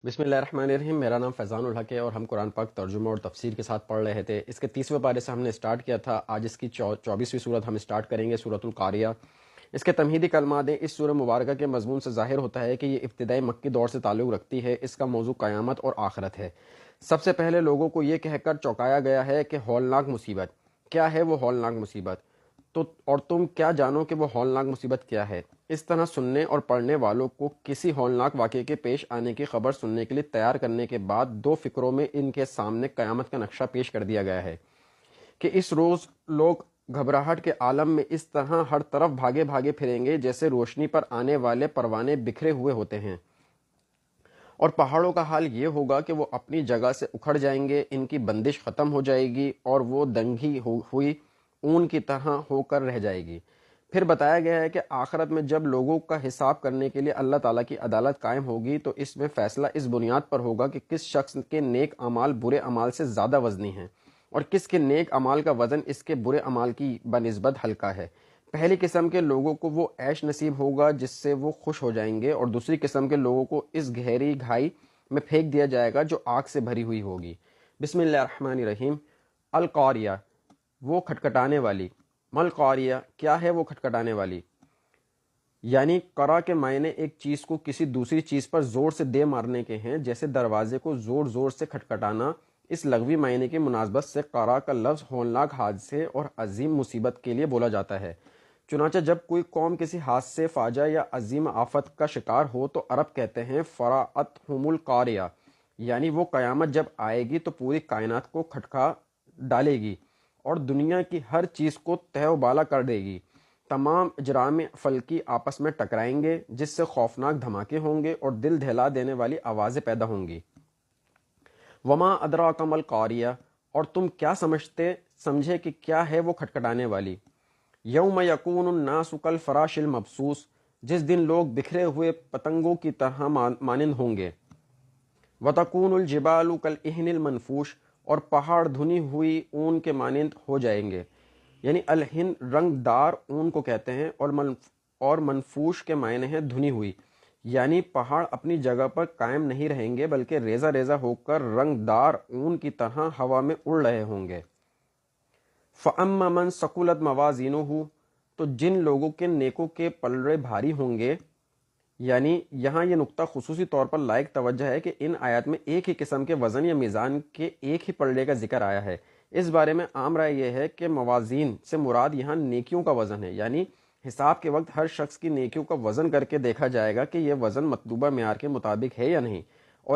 بسم اللہ الرحمن الرحیم۔ میرا نام فیضان الحق ہے اور ہم قرآن پاک ترجمہ اور تفسیر کے ساتھ پڑھ رہے تھے۔ اس کے 30ویں پارے سے ہم نے سٹارٹ کیا تھا۔ آج اس کی 24ویں صورت ہم سٹارٹ کریں گے، سورۃ القاریہ۔ اس کے تمہیدی کلمات ہیں۔ اس سورہ مبارکہ کے مضمون سے ظاہر ہوتا ہے کہ یہ ابتدائی مکی دور سے تعلق رکھتی ہے۔ اس کا موضوع قیامت اور آخرت ہے۔ سب سے پہلے لوگوں کو یہ کہہ کر چونکایا گیا ہے کہ ہولناک مصیبت کیا ہے، وہ ہولناک مصیبت اور تم کیا جانو کہ وہ ہولناک مصیبت کیا ہے۔ اس طرح سننے اور پڑھنے والوں کو کسی ہولناک واقعے کے پیش آنے کی خبر سننے کے لیے تیار کرنے کے بعد دو فکروں میں ان کے سامنے قیامت کا نقشہ پیش کر دیا گیا ہے کہ اس روز لوگ گھبراہٹ کے عالم میں اس طرح ہر طرف بھاگے بھاگے پھریں گے جیسے روشنی پر آنے والے پروانے بکھرے ہوئے ہوتے ہیں، اور پہاڑوں کا حال یہ ہوگا کہ وہ اپنی جگہ سے اکھڑ جائیں گے، ان کی بندش ختم ہو جائے گی اور وہ دنگھی ہوئی اون کی طرح ہو کر رہ جائے گی۔ پھر بتایا گیا ہے کہ آخرت میں جب لوگوں کا حساب کرنے کے لیے اللہ تعالیٰ کی عدالت قائم ہوگی تو اس میں فیصلہ اس بنیاد پر ہوگا کہ کس شخص کے نیک اعمال برے اعمال سے زیادہ وزنی ہیں اور کس کے نیک اعمال کا وزن اس کے برے اعمال کی بنسبت ہلکا ہے۔ پہلی قسم کے لوگوں کو وہ عیش نصیب ہوگا جس سے وہ خوش ہو جائیں گے، اور دوسری قسم کے لوگوں کو اس گہری گھائی میں پھینک دیا جائے گا جو آگ سے بھری ہوئی ہوگی۔ بسم اللہ الرحمن الرحیم۔ القاریہ، وہ کھٹکھٹانے والی۔ مل قاریہ، کیا ہے وہ کھٹکھٹانے والی؟ یعنی قرا کے معنی ایک چیز کو کسی دوسری چیز پر زور سے دے مارنے کے ہیں، جیسے دروازے کو زور زور سے کھٹکھٹانا۔ اس لغوی معنی کی مناسبت سے قرا کا لفظ ہولناک حادثے اور عظیم مصیبت کے لیے بولا جاتا ہے۔ چنانچہ جب کوئی قوم کسی حادثے، فاجعہ یا عظیم آفت کا شکار ہو تو عرب کہتے ہیں فرأتہم القاریہ، یعنی وہ قیامت جب آئے گی تو پوری کائنات کو کھٹکا ڈالے گی اور دنیا کی ہر چیز کو تہہ و بالا کر دے گی۔ تمام اجرام فلکی آپس میں ٹکرائیں گے جس سے خوفناک دھماکے ہوں گے اور دل دہلا دینے والی آوازیں پیدا ہوں گی۔ وما ادراک ما القاریہ، اور تم کیا سمجھے کہ کیا ہے وہ کھٹکھٹانے والی؟ یوم یکون الناس کالفراش المبثوث، جس دن لوگ بکھرے ہوئے پتنگوں کی طرح مانند ہوں گے۔ وتکون الجبال کالعہن المنفوش، اور پہاڑ دھنی ہوئی اون کے مانند ہو جائیں گے۔ یعنی الہن رنگ دار اون کو کہتے ہیں، اور منفوش کے معنی ہے دھنی ہوئی، یعنی پہاڑ اپنی جگہ پر قائم نہیں رہیں گے بلکہ ریزہ ریزہ ہو کر رنگ دار اون کی طرح ہوا میں اڑ رہے ہوں گے۔ فَأَمَّا مَنْ ثَقُلَتْ مَوَازِينُهُ، تو جن لوگوں کے نیکوں کے پلڑے بھاری ہوں گے، یعنی یہاں یہ نقطہ خصوصی طور پر لائق توجہ ہے کہ ان آیات میں ایک ہی قسم کے وزن یا میزان کے ایک ہی پلڑے کا ذکر آیا ہے۔ اس بارے میں عام رائے یہ ہے کہ موازین سے مراد یہاں نیکیوں کا وزن ہے، یعنی حساب کے وقت ہر شخص کی نیکیوں کا وزن کر کے دیکھا جائے گا کہ یہ وزن مطلوبہ معیار کے مطابق ہے یا نہیں۔